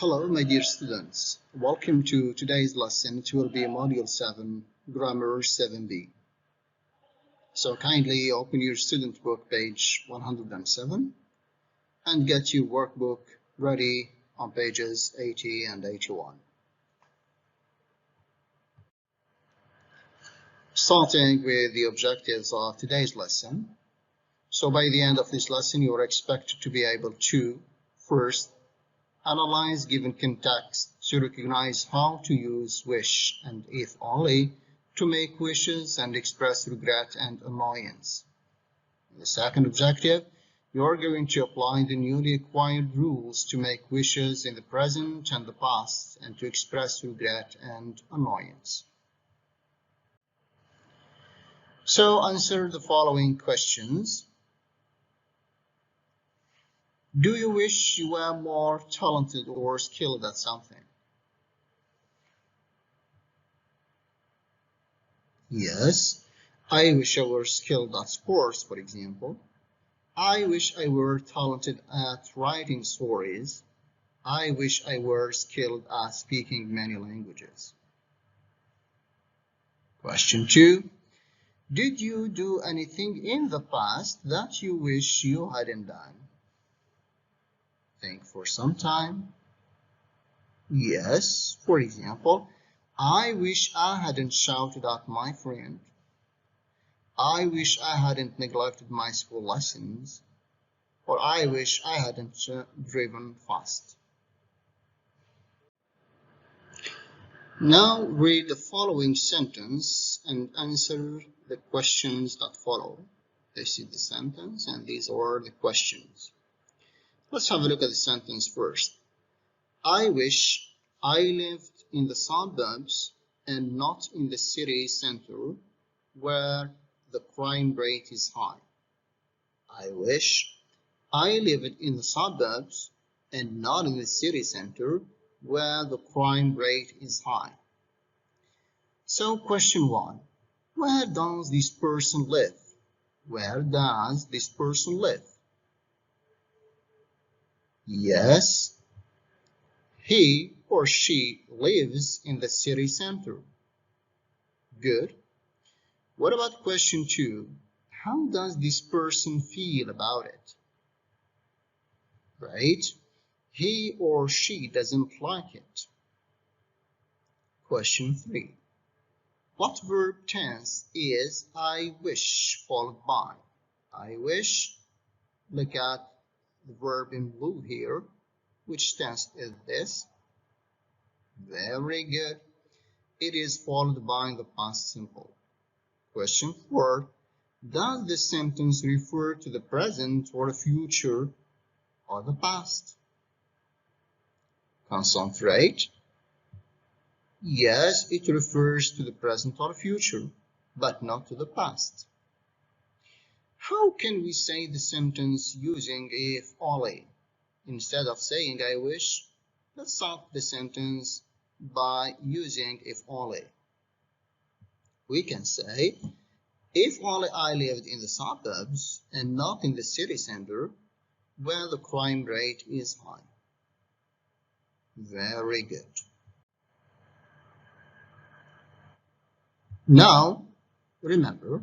Hello, my dear students. Welcome to today's lesson. It will be Module 7, Grammar 7b. So kindly open your student book, page 107, and get your workbook ready on pages 80 and 81. Starting with the objectives of today's lesson. So by the end of this lesson, you are expected to be able to, first, analyze given context to recognize how to use wish and if only to make wishes and express regret and annoyance. The second objective, you are going to apply the newly acquired rules to make wishes in the present and the past and to express regret and annoyance. So answer the following questions. Do you wish you were more talented or skilled at something? Yes, I wish I were skilled at sports, for example. I wish I were talented at writing stories. I wish I were skilled at speaking many languages. Question 2. Did you do anything in the past that you wish you hadn't done? Think for some time. Yes, for example, I wish I hadn't shouted at my friend. I wish I hadn't neglected my school lessons. Or I wish I hadn't driven fast. Now read the following sentence and answer the questions that follow. This is the sentence and these are the questions. Let's have a look at the sentence first. I wish I lived in the suburbs and not in the city center where the crime rate is high. I wish I lived in the suburbs and not in the city center where the crime rate is high. So question 1. Where does this person live? Where does this person live? Yes, he or she lives in the city center. Good. What about question 2? How does this person feel about it? Right? He or she doesn't like it. Question 3. What verb tense is I wish followed by? I wish. Look at the verb in blue here. Which tense is this? Very good. It is followed by the past simple. Question 4. Does the sentence refer to the present or the future or the past? Concentrate. Yes, it refers to the present or future, but not to the past. How can we say the sentence using if only? Instead of saying I wish, let's start the sentence by using if only. We can say, if only I lived in the suburbs and not in the city center where the crime rate is high. Very good. Now, remember,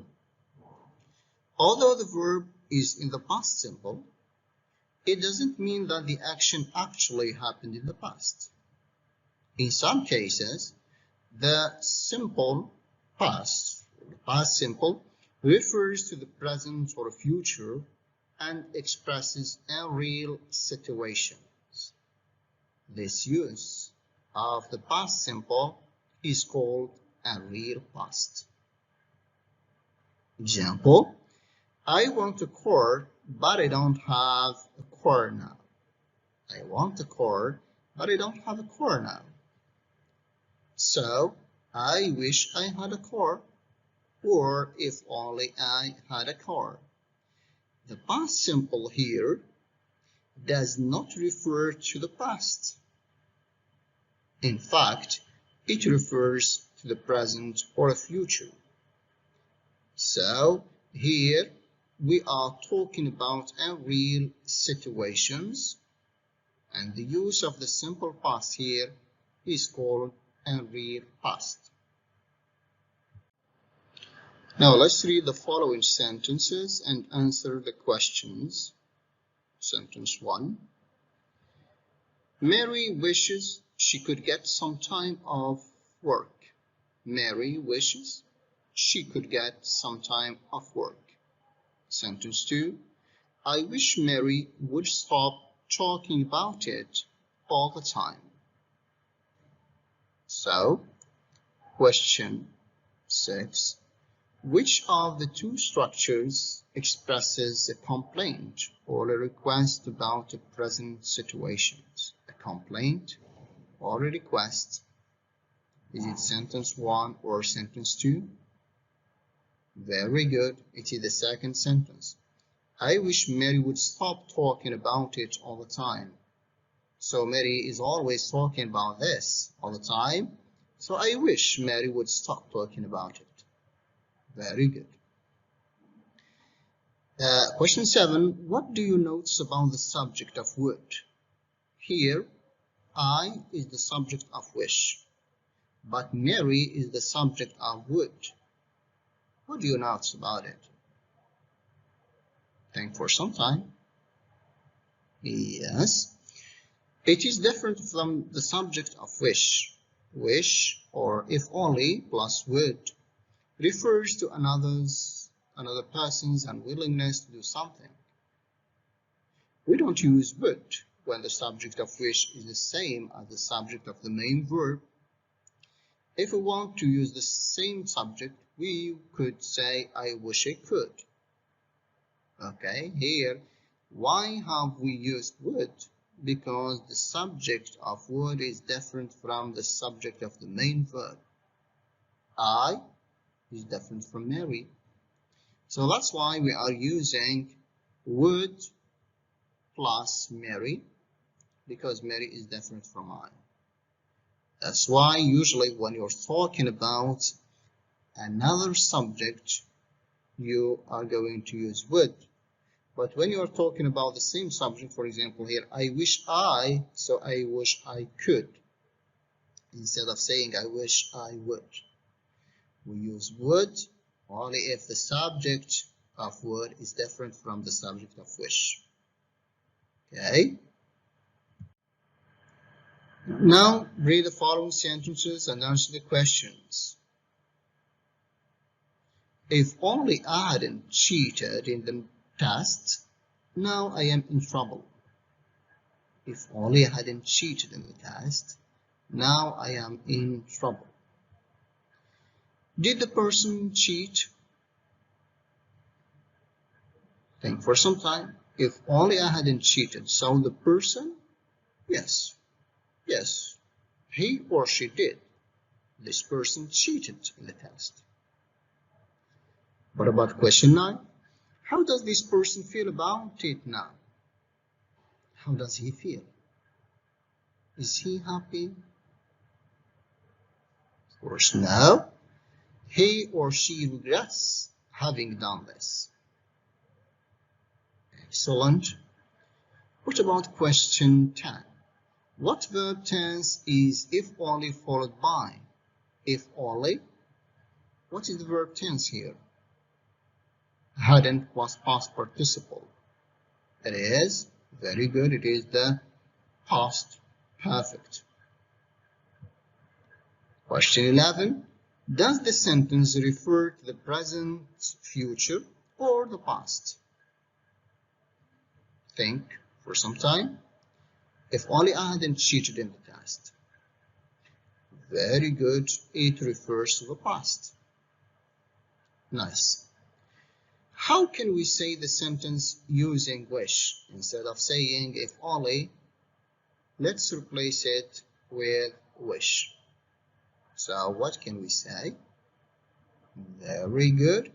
although the verb is in the past simple, it doesn't mean that the action actually happened in the past. In some cases, the simple past simple, refers to the present or future and expresses a real situation. This use of the past simple is called a real past. Example, I want a car, but I don't have a car now. I want a car, but I don't have a car now. So, I wish I had a car, or if only I had a car. The past simple here does not refer to the past. In fact, it refers to the present or future. So, here we are talking about a real situations And the use of the simple past here is called unreal past. Now let's read the following sentences and answer the questions. Sentence 1. Mary wishes she could get some time off work. Mary wishes she could get some time off work. Sentence 2. I wish Mary would stop talking about it all the time. So, question 6. Which of the two structures expresses a complaint or a request about the present situations? A complaint or a request? Is it sentence 1 or sentence 2? Very good. It is the second sentence. I wish Mary would stop talking about it all the time. So Mary is always talking about this all the time. So I wish Mary would stop talking about it. Very good. Question 7. What do you notice about the subject of would? Here, I is the subject of wish, but Mary is the subject of would. What do you notice about it? Think for some time. Yes. It is different from the subject of wish. Wish, or if only, plus would, refers to another person's unwillingness to do something. We don't use would when the subject of wish is the same as the subject of the main verb. If we want to use the same subject, we could say, I wish I could. Okay, here, why have we used would? Because the subject of would is different from the subject of the main verb. I is different from Mary. So that's why we are using would plus Mary, because Mary is different from I. That's why usually when you're talking about another subject, you are going to use would. But when you are talking about the same subject, for example here, I wish I, so I wish I could. Instead of saying I wish I would. We use would only if the subject of would is different from the subject of wish. Okay? Now read the following sentences and answer the questions. If only I hadn't cheated in the test, now I am in trouble. If only I hadn't cheated in the test, now I am in trouble. Did the person cheat? Think for some time. If only I hadn't cheated. So the person? Yes. Yes. He or she did. This person cheated in the test. What about question 9? How does this person feel about it now? How does he feel? Is he happy? Of course, no. He or she regrets having done this. Excellent. What about question 10? What verb tense is if only followed by? If only. What is the verb tense here? Hadn't was past participle. It is very good. It is the past perfect. Question 11. Does the sentence refer to the present, future, or the past? Think for some time. If only I hadn't cheated in the test. Very good. It refers to the past. Nice. How can we say the sentence using wish? Instead of saying if only, let's replace it with wish. So what can we say? Very good.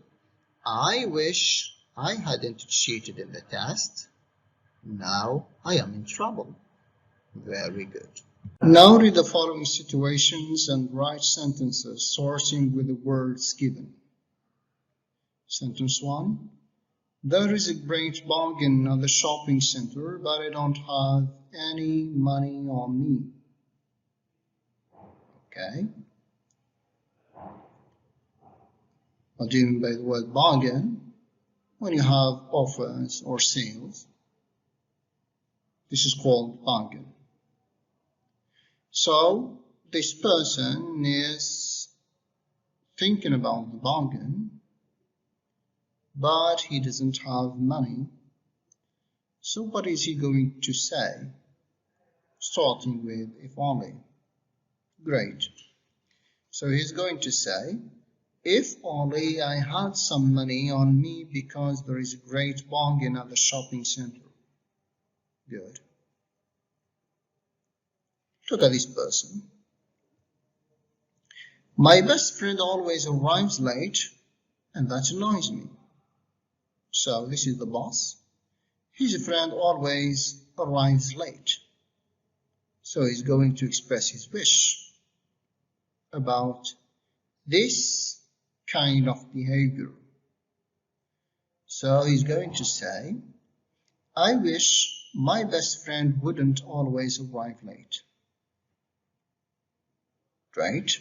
I wish I hadn't cheated in the test. Now I am in trouble. Very good. Now read the following situations and write sentences starting with the words given. Sentence 1. There is a great bargain at the shopping center, but I don't have any money on me. Okay. What do you mean by the word bargain? When you have offers or sales, this is called bargain. So this person is thinking about the bargain, but he doesn't have money. So what is he going to say? Starting with if only. Great. So he's going to say, if only I had some money on me because there is a great bargain at the shopping center. Good. Look at this person. My best friend always arrives late, and that annoys me. So this is the boss. His friend always arrives late. So he's going to express his wish about this kind of behavior. So he's going to say, I wish my best friend wouldn't always arrive late. Right?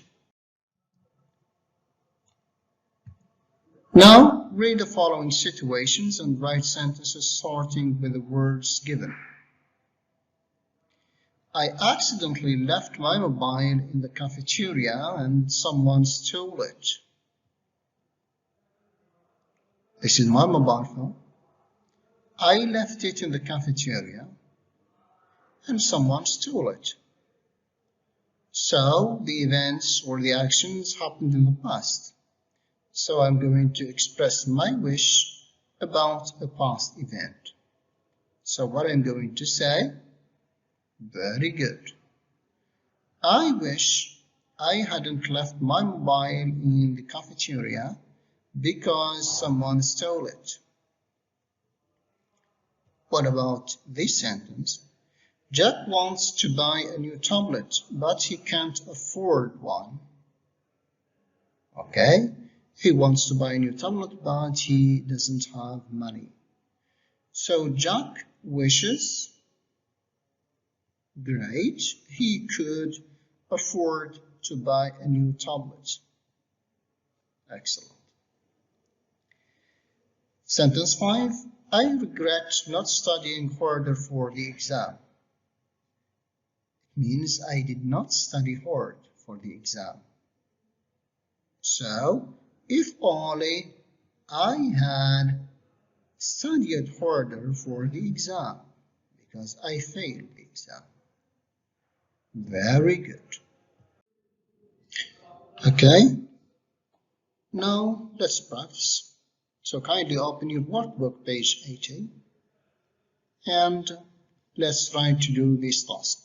Now read the following situations and write sentences starting with the words given. I accidentally left my mobile in the cafeteria and someone stole it. This is my mobile phone. I left it in the cafeteria and someone stole it. So the events or the actions happened in the past. So I'm going to express my wish about a past event. So what I'm going to say, very good. I wish I hadn't left my mobile in the cafeteria because someone stole it. What about this sentence? Jack wants to buy a new tablet, but he can't afford one. Okay, he wants to buy a new tablet, but he doesn't have money. So Jack wishes, great, he could afford to buy a new tablet. Excellent. Sentence 5. I regret not studying harder for the exam. It means I did not study hard for the exam. So, if only I had studied harder for the exam, because I failed the exam. Very good. Okay, now let's practice. So kindly open your workbook, page 80, and let's try to do this task.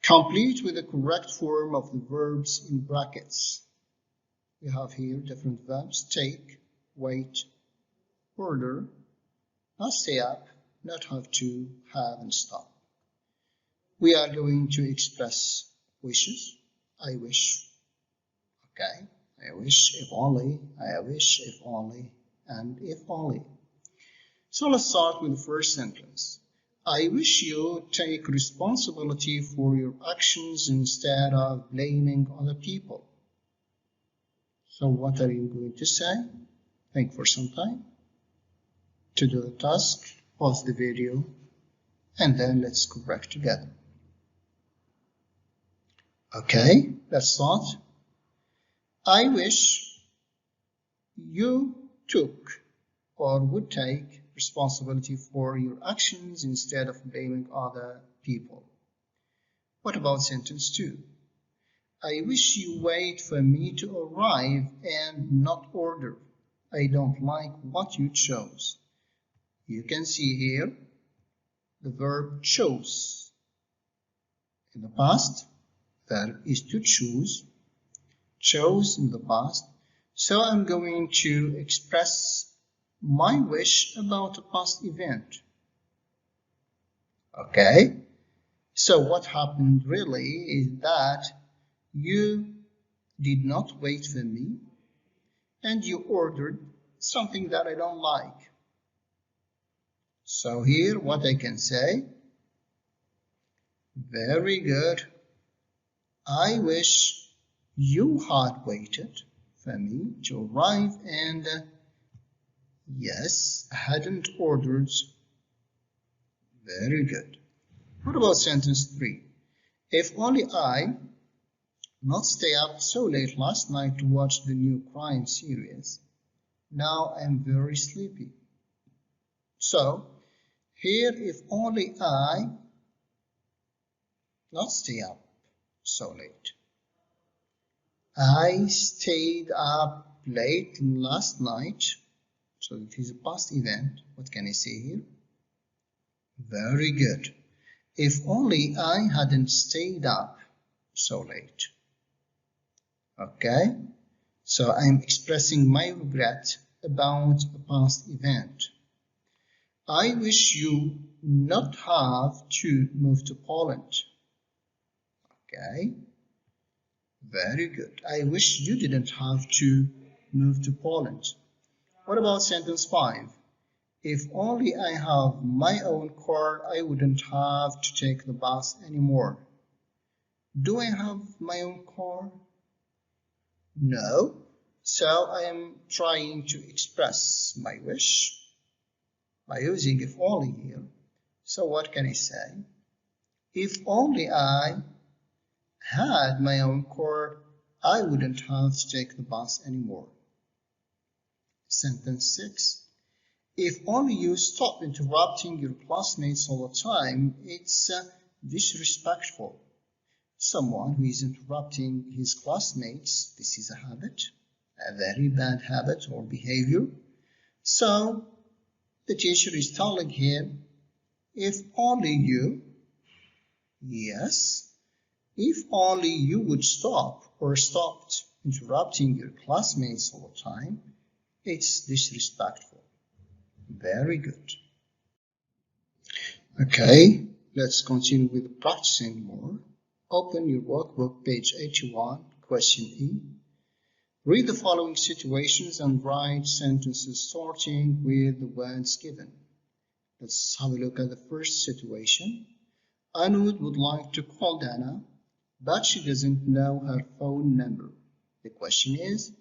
Complete with the correct form of the verbs in brackets. We have here different verbs: take, wait, order, not stay up, not have to, have, and stop. We are going to express wishes. I wish. Okay. I wish, if only, I wish, if only, and if only. So let's start with the first sentence. I wish you take responsibility for your actions instead of blaming other people. So what are you going to say? Think for some time. To do the task, pause the video, and then let's correct together. Okay, let's start. I wish you took or would take responsibility for your actions instead of blaming other people. What about sentence 2? I wish you wait for me to arrive and not order. I don't like what you chose. You can see here the verb chose. In the past, verb is to choose. Chose in the past. So I'm going to express my wish about a past event. Okay, so what happened really is that you did not wait for me and you ordered something that I don't like. So here what I can say, Very good. I wish you had waited for me to arrive and yes, I hadn't ordered. Very good. What about sentence 3? If only I not stay up so late last night to watch the new crime series. Now I'm very sleepy. So, here if only I not stay up so late. I stayed up late last night, so it is a past event. What can I say here? Very good. If only I hadn't stayed up so late. Okay, so I'm expressing my regret about a past event. I wish you not have to move to Poland. Okay, very good. I wish you didn't have to move to Poland. What about sentence 5? If only I have my own car, I wouldn't have to take the bus anymore. Do I have my own car? No. So I am trying to express my wish by using if only here. So what can I say? If only I had my own car, I wouldn't have to take the bus anymore. Sentence 6. If only you stop interrupting your classmates all the time, it's disrespectful. Someone who is interrupting his classmates, this is a habit, a very bad habit or behavior. So the teacher is telling him, if only you, yes, if only you would stop or stopped interrupting your classmates all the time, it's disrespectful. Very good. Okay, let's continue with practicing more. Open your workbook, page 81, question E. Read the following situations and write sentences starting with the words given. Let's have a look at the first situation. Anud would like to call Dana, but she doesn't know her phone number. The question is,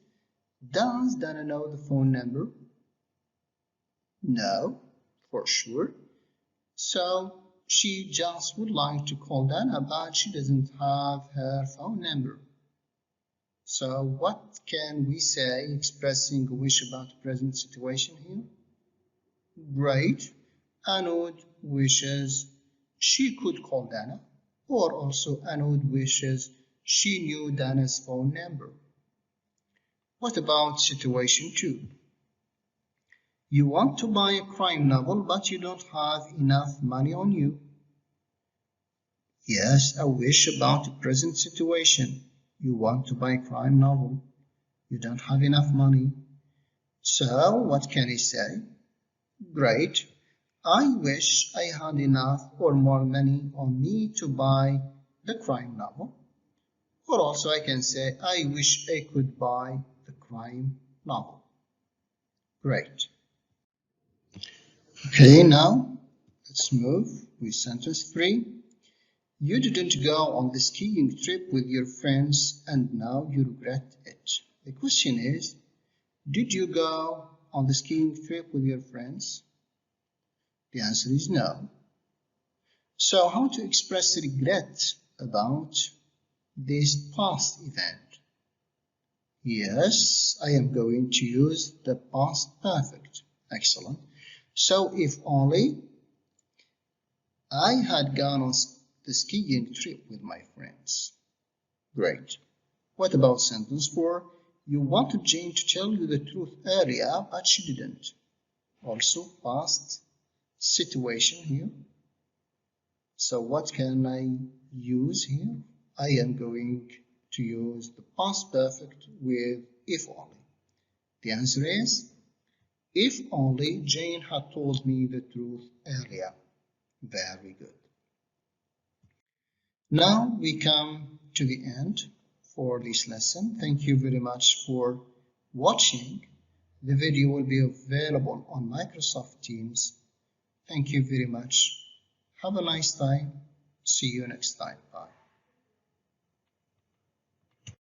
does Dana know the phone number? No, for sure. So she just would like to call Dana, but she doesn't have her phone number. So what can we say expressing a wish about the present situation here? Great. Anud wishes she could call Dana, or also Anud wishes she knew Dana's phone number. What about situation 2? You want to buy a crime novel, but you don't have enough money on you. Yes, a wish about the present situation. You want to buy a crime novel. You don't have enough money. So, what can I say? Great. I wish I had enough or more money on me to buy the crime novel. Or also I can say, I wish I could buy the crime novel. Great. Okay, now let's move with sentence 3. You didn't go on the skiing trip with your friends and now you regret it. The question is, did you go on the skiing trip with your friends? The answer is no. So how to express regret about this past event? Yes, I am going to use the past perfect. Excellent. So if only I had gone on the skiing trip with my friends. Great. What about sentence 4? You wanted Jane to tell you the truth earlier, but she didn't. Also past situation here. So what can I use here? I am going to use the past perfect with if only. The answer is, if only Jane had told me the truth earlier. Very good. Now we come to the end for this lesson. Thank you very much for watching. The video will be available on Microsoft Teams. Thank you very much. Have a nice time. See you next time. Bye.